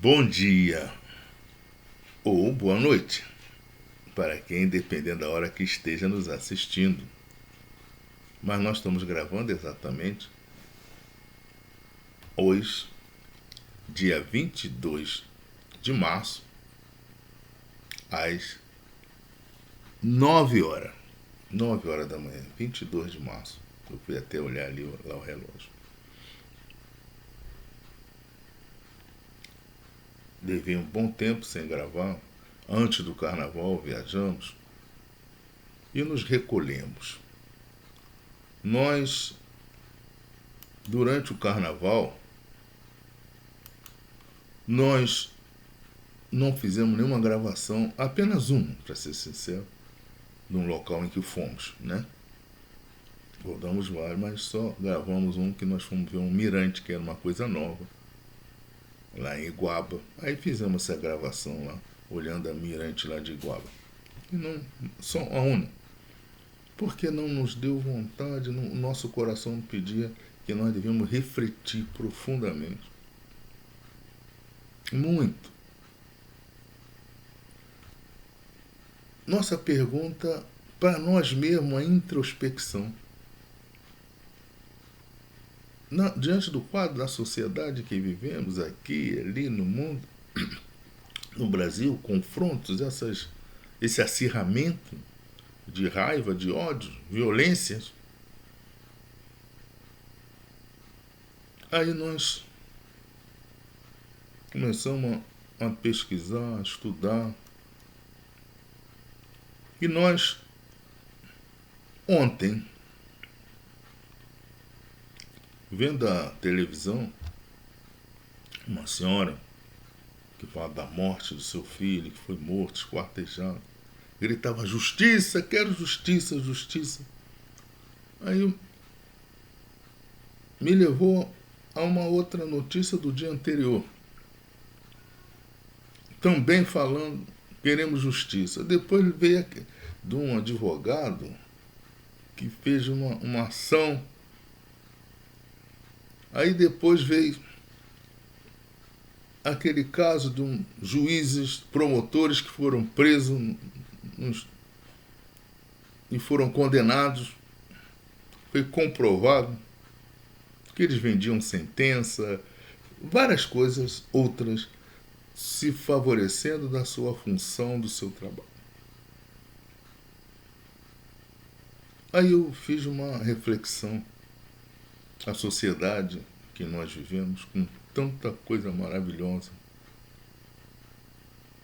Bom dia ou boa noite, para quem, dependendo da hora que esteja nos assistindo. Mas nós estamos gravando exatamente hoje, dia 22 de março, às 9 horas. 9 horas da manhã, 22 de março. Eu fui até olhar ali lá o relógio. Levei um bom tempo sem gravar. Antes do carnaval viajamos e nos recolhemos. Nós, durante o carnaval, nós não fizemos nenhuma gravação, apenas uma, para ser sincero, num local em que fomos, né? Rodamos vários, mas só gravamos um que nós fomos ver um mirante, que era uma coisa nova, lá em Iguaba. Aí fizemos essa gravação lá, olhando a mirante lá de Iguaba. E não, só a uma. Porque não nos deu vontade, o nosso coração pedia que nós devíamos refletir profundamente. Muito. Nossa pergunta para nós mesmos, a introspecção. Diante do quadro da sociedade que vivemos aqui, ali no mundo, no Brasil, confrontos, esse acirramento de raiva, de ódio, violências, aí nós começamos a pesquisar, a estudar. E nós, ontem, vendo a televisão, uma senhora que fala da morte do seu filho, que foi morto, esquartejado, gritava: justiça, quero justiça, justiça. Aí me levou a uma outra notícia do dia anterior, também falando: queremos justiça. Depois veio de um advogado que fez uma ação. Aí depois veio aquele caso de juízes, promotores que foram presos e foram condenados. Foi comprovado que eles vendiam sentença, várias coisas, outras se favorecendo da sua função, do seu trabalho. Aí eu fiz uma reflexão. A sociedade que nós vivemos, com tanta coisa maravilhosa,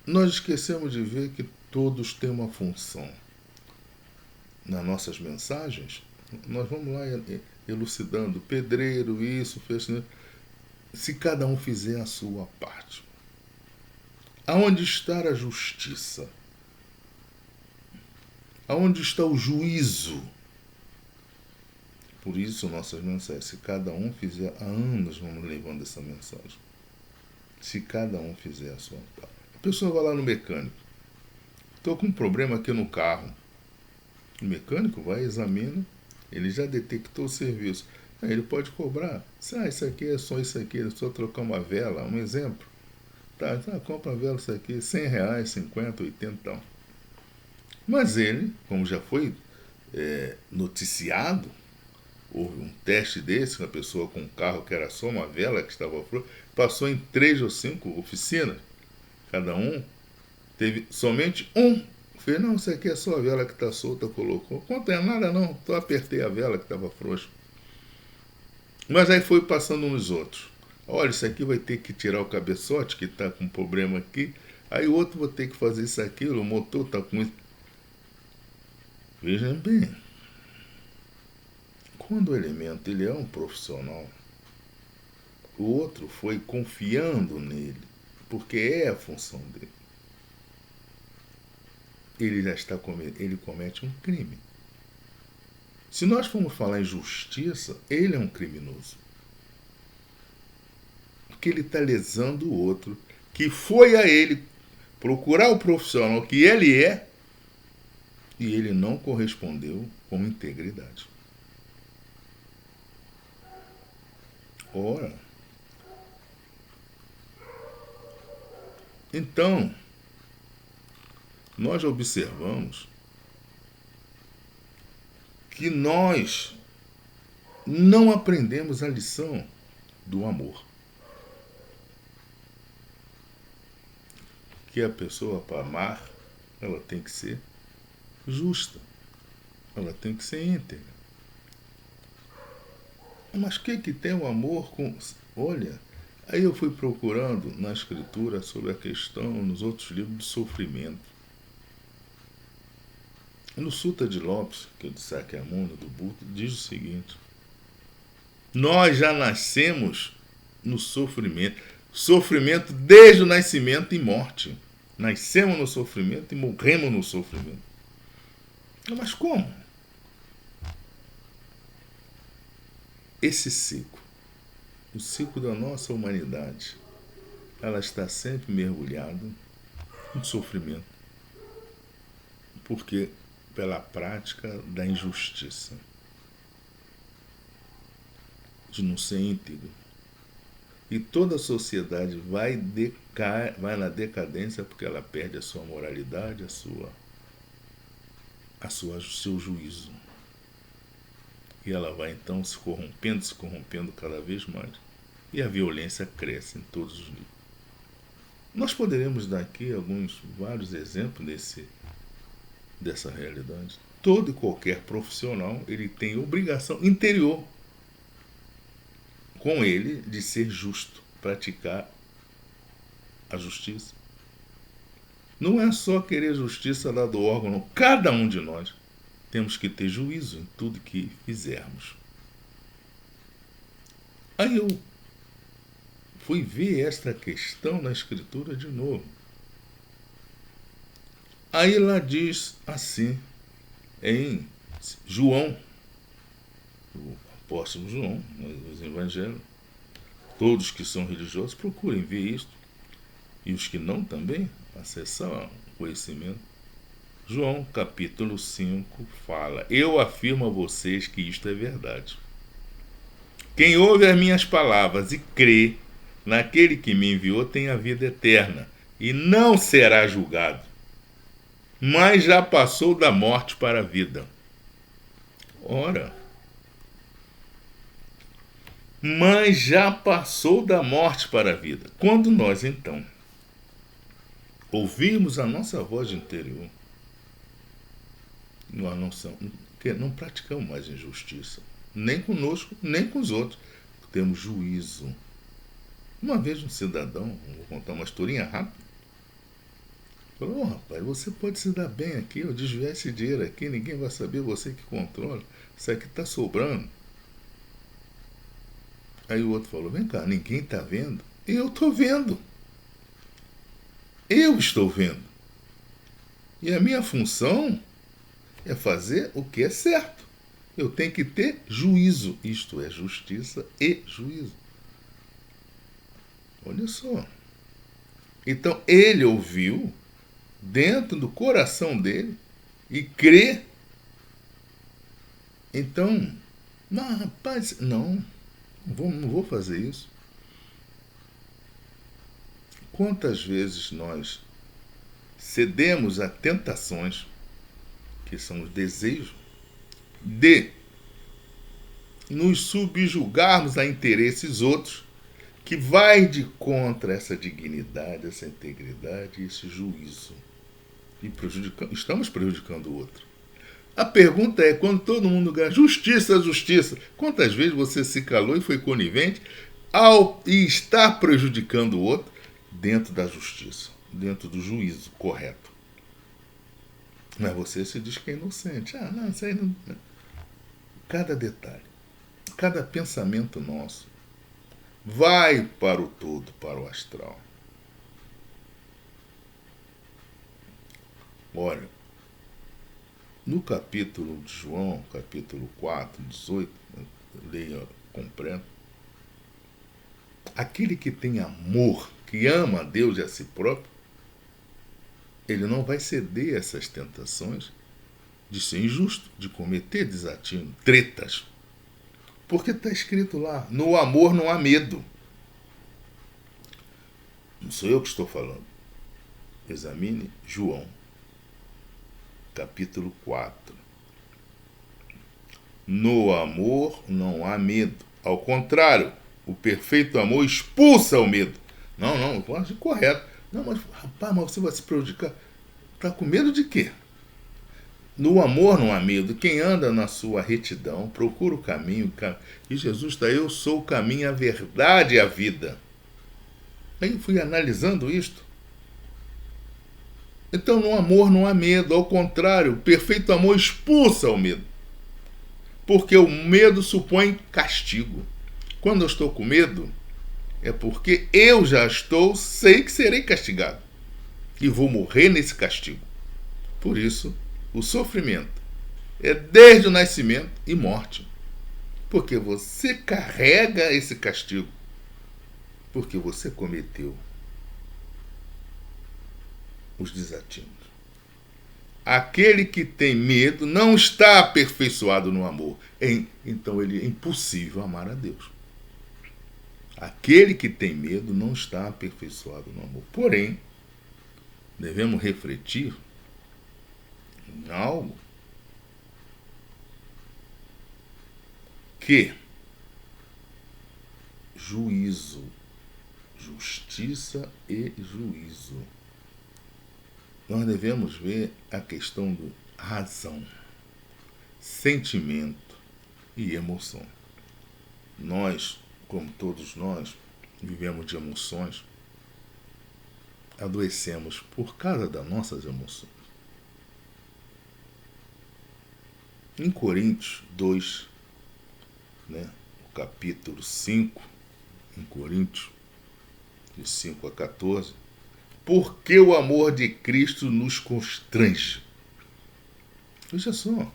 nós esquecemos de ver que todos têm uma função. Nas nossas mensagens, nós vamos lá elucidando: pedreiro, isso, fez. Se cada um fizer a sua parte. Aonde está a justiça? Aonde está o juízo? Por isso nossas mensagens, se cada um fizer, há anos vamos levando essa mensagem. Se cada um fizer a sua parte. A pessoa vai lá no mecânico: estou com um problema aqui no carro. O mecânico vai, examina, ele já detectou o serviço. Aí ele pode cobrar. Isso aqui é só isso aqui, é só trocar uma vela, um exemplo. Tá, compra a vela, isso aqui, R$100, 50, 80 tal. Mas ele, como já foi noticiado, houve um teste desse, uma pessoa com um carro que era só uma vela que estava frouxa, passou em 3 ou 5 oficinas, cada um teve somente um. Fez: não, isso aqui é só a vela que está solta, colocou. Não tem nada não, só apertei a vela que estava frouxa. Mas aí foi passando nos outros. Olha, isso aqui vai ter que tirar o cabeçote, que está com problema aqui. Aí o outro vai ter que fazer isso, aquilo, o motor está com isso. Vejam bem, quando o elemento ele é um profissional, o outro foi confiando nele, porque é a função dele. Ele já está ele comete um crime. Se nós formos falar em justiça, ele é um criminoso. Porque ele está lesando o outro, que foi a ele procurar o profissional que ele é, e ele não correspondeu com integridade. Ora, Então, nós observamos que nós não aprendemos a lição do amor. Que a pessoa, para amar, ela tem que ser justa, ela tem que ser íntegra. Mas o que tem o amor com... Olha, aí eu fui procurando na escritura sobre a questão, nos outros livros, do sofrimento. No Sutta de Lopes, que é de Sakyamuni, do Buda, diz o seguinte: nós já nascemos no sofrimento. Sofrimento desde o nascimento e morte. Nascemos no sofrimento e morremos no sofrimento. Mas como? Esse ciclo, o ciclo da nossa humanidade, ela está sempre mergulhada no sofrimento. Porque pela prática da injustiça, de não ser íntegro. E toda a sociedade vai na decadência porque ela perde a sua moralidade, seu juízo. E ela vai então se corrompendo cada vez mais. E a violência cresce em todos os níveis. Nós poderemos dar aqui vários exemplos dessa realidade. Todo e qualquer profissional, ele tem obrigação interior com ele de ser justo, praticar a justiça. Não é só querer justiça lá do órgão, não. Cada um de nós temos que ter juízo em tudo que fizermos. Aí eu fui ver esta questão na escritura de novo. Aí lá diz assim, em João, o apóstolo João, nos evangelhos, todos que são religiosos procurem ver isto, e os que não também, acessar o conhecimento. João capítulo 5 fala: eu afirmo a vocês que isto é verdade. Quem ouve as minhas palavras e crê naquele que me enviou tem a vida eterna, e não será julgado, mas já passou da morte para a vida. Ora, mas já passou da morte para a vida. Quando nós, então, ouvimos a nossa voz interior, nós não praticamos mais injustiça, nem conosco, nem com os outros. Temos juízo. Uma vez um cidadão, vou contar uma historinha rápida, falou: rapaz, você pode se dar bem aqui, eu desviar esse dinheiro aqui, ninguém vai saber, você que controla, isso aqui está sobrando. Aí o outro falou: vem cá, ninguém está vendo? Eu estou vendo. Eu estou vendo. E a minha função é fazer o que é certo. Eu tenho que ter juízo, isto é, justiça e juízo. Olha só. Então ele ouviu dentro do coração dele e crê. Então, mas rapaz, não vou fazer isso. Quantas vezes nós cedemos a tentações, que são os desejos, de nos subjugarmos a interesses outros, que vai de contra essa dignidade, essa integridade, esse juízo. E estamos prejudicando o outro. A pergunta é, quando todo mundo ganha justiça, justiça, quantas vezes você se calou e foi conivente e está prejudicando o outro dentro da justiça, dentro do juízo correto? Mas você se diz que é inocente. Não, isso aí não... Cada detalhe, cada pensamento nosso vai para o todo, para o astral. Olha, no capítulo de João, capítulo 4, 18, leia completo, aquele que tem amor, que ama a Deus e a si próprio, ele não vai ceder a essas tentações de ser injusto, de cometer desatino, tretas. Porque está escrito lá, no amor não há medo. Não sou eu que estou falando. Examine João, capítulo 4. No amor não há medo. Ao contrário, o perfeito amor expulsa o medo. Não, eu acho correto. Não, mas rapaz, mas você vai se prejudicar. Tá com medo de quê? No amor não há medo. Quem anda na sua retidão procura o caminho. E Jesus está, eu sou o caminho, a verdade e a vida. Aí eu fui analisando isto. Então no amor não há medo. Ao contrário, o perfeito amor expulsa o medo. Porque o medo supõe castigo. Quando eu estou com medo, é porque eu já sei que serei castigado. E vou morrer nesse castigo. Por isso, o sofrimento é desde o nascimento e morte. Porque você carrega esse castigo. Porque você cometeu os desatinos. Aquele que tem medo não está aperfeiçoado no amor. Então ele é impossível amar a Deus. Aquele que tem medo não está aperfeiçoado no amor. Porém, devemos refletir em algo que juízo, justiça e juízo. Nós devemos ver a questão do razão, sentimento e emoção. Nós, como todos nós, vivemos de emoções, adoecemos por causa das nossas emoções. Em Coríntios 2, o capítulo 5, em Coríntios, de 5 a 14, porque o amor de Cristo nos constrange. Veja só,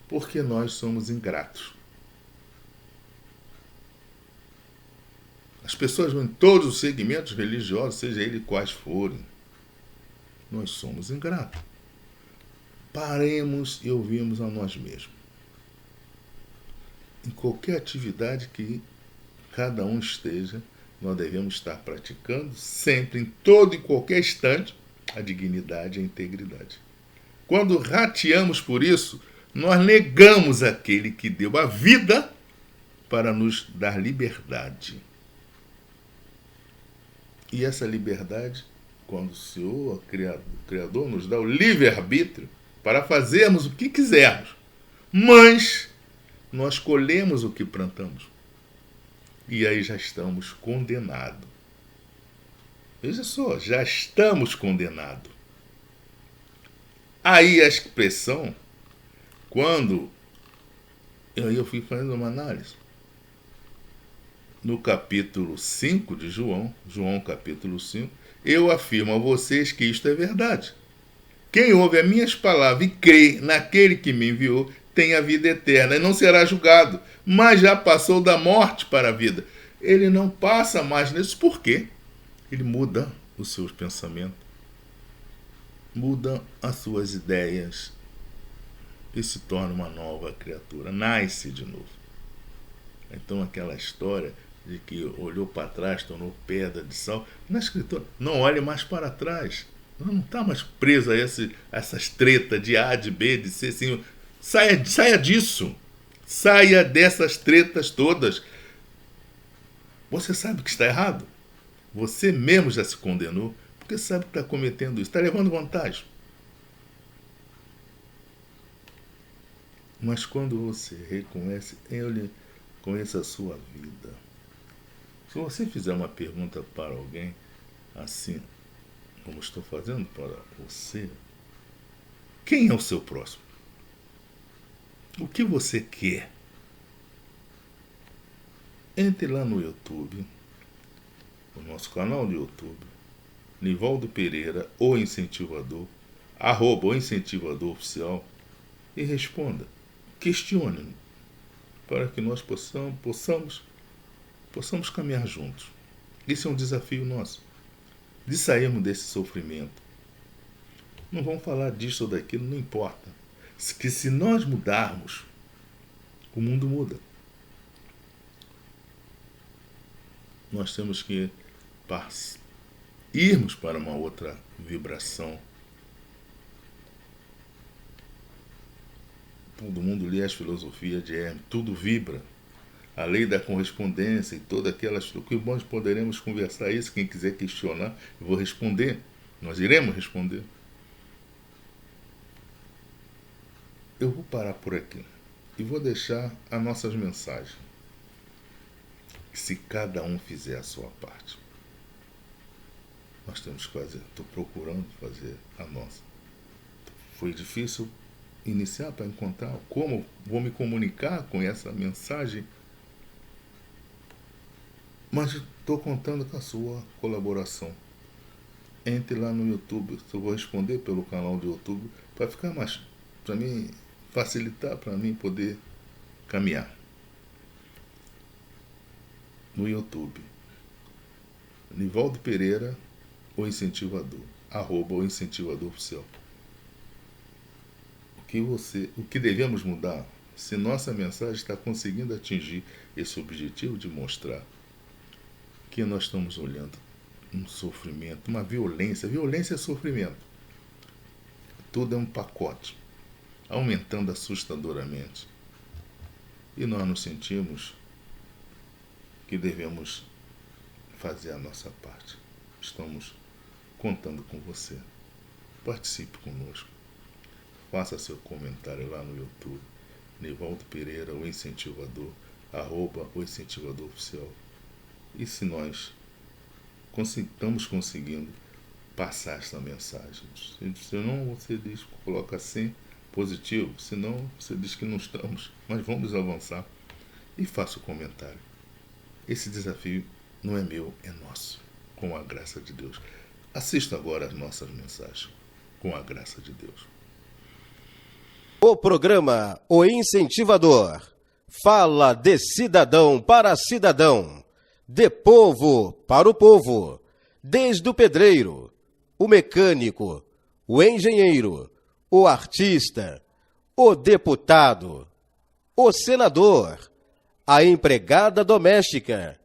porque nós somos ingratos. As pessoas em todos os segmentos religiosos, seja eles quais forem, nós somos ingratos. Paremos e ouvimos a nós mesmos. Em qualquer atividade que cada um esteja, nós devemos estar praticando sempre, em todo e qualquer instante, a dignidade e a integridade. Quando rateamos por isso, nós negamos aquele que deu a vida para nos dar liberdade. E essa liberdade, quando o Senhor, o Criador, nos dá o livre-arbítrio para fazermos o que quisermos, mas nós colhemos o que plantamos. E aí já estamos condenados. Veja só, já estamos condenados. Aí a expressão, quando eu fui fazendo uma análise, no capítulo 5 de João capítulo 5, eu afirmo a vocês que isto é verdade. Quem ouve as minhas palavras e crê naquele que me enviou, tem a vida eterna e não será julgado, mas já passou da morte para a vida. Ele não passa mais nisso, por quê? Ele muda os seus pensamentos, muda as suas ideias e se torna uma nova criatura, nasce de novo. Então aquela história de que olhou para trás, tornou pedra de sal, na escritura, não olhe mais para trás. Não está mais preso a essas tretas de A, de B, de C, assim. Saia disso. Saia dessas tretas todas. Você sabe que está errado. Você mesmo já se condenou, porque sabe que está cometendo isso, está levando vantagem. Mas quando você reconhece, ele conhece a sua vida. Se você fizer uma pergunta para alguém, assim, como estou fazendo para você, quem é o seu próximo? O que você quer? Entre lá no YouTube, no nosso canal do YouTube, Nivaldo Pereira, o Incentivador, @o Incentivador Oficial, e responda, questione, para que nós possamos caminhar juntos. Esse é um desafio nosso, de sairmos desse sofrimento. Não vamos falar disso ou daquilo, não importa. Que se nós mudarmos, o mundo muda. Nós temos que irmos para uma outra vibração. Todo mundo lê as filosofias de Hermes, tudo vibra. A lei da correspondência e todas aquelas... Que nós poderemos conversar isso, quem quiser questionar, eu vou responder. Nós iremos responder. Eu vou parar por aqui e vou deixar as nossas mensagens. Se cada um fizer a sua parte. Nós temos que fazer. Estou procurando fazer a nossa. Foi difícil iniciar para encontrar como vou me comunicar com essa mensagem, mas estou contando com a sua colaboração. Entre lá no YouTube, eu vou responder pelo canal do YouTube para ficar mais, para mim facilitar, para mim poder caminhar. No YouTube, Nivaldo Pereira, o incentivador, @o incentivador oficial. O que devemos mudar, se nossa mensagem está conseguindo atingir esse objetivo de mostrar que nós estamos olhando um sofrimento, uma violência. Violência é sofrimento. Tudo é um pacote, aumentando assustadoramente. E nós nos sentimos que devemos fazer a nossa parte. Estamos contando com você. Participe conosco. Faça seu comentário lá no YouTube. Nivaldo Pereira, o incentivador, @o incentivador oficial. E se nós estamos conseguindo passar essa mensagem. Senão você diz, coloca assim, positivo. Senão você diz que não estamos. Mas vamos avançar. E faça o comentário. Esse desafio não é meu, é nosso. Com a graça de Deus. Assista agora as nossas mensagens. Com a graça de Deus. O programa O Incentivador fala de cidadão para cidadão, de povo para o povo, desde o pedreiro, o mecânico, o engenheiro, o artista, o deputado, o senador, a empregada doméstica,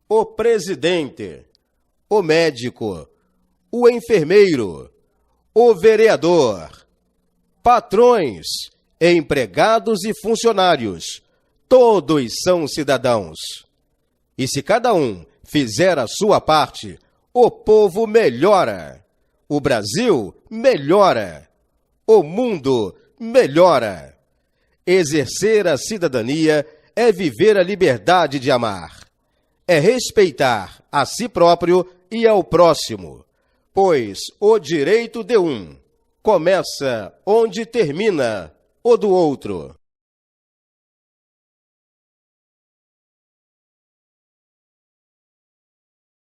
o presidente, o médico, o enfermeiro, o vereador, patrões, empregados e funcionários, todos são cidadãos. E se cada um fizer a sua parte, o povo melhora, o Brasil melhora, o mundo melhora. Exercer a cidadania é viver a liberdade de amar, é respeitar a si próprio e ao próximo, pois o direito de um começa onde termina o do outro.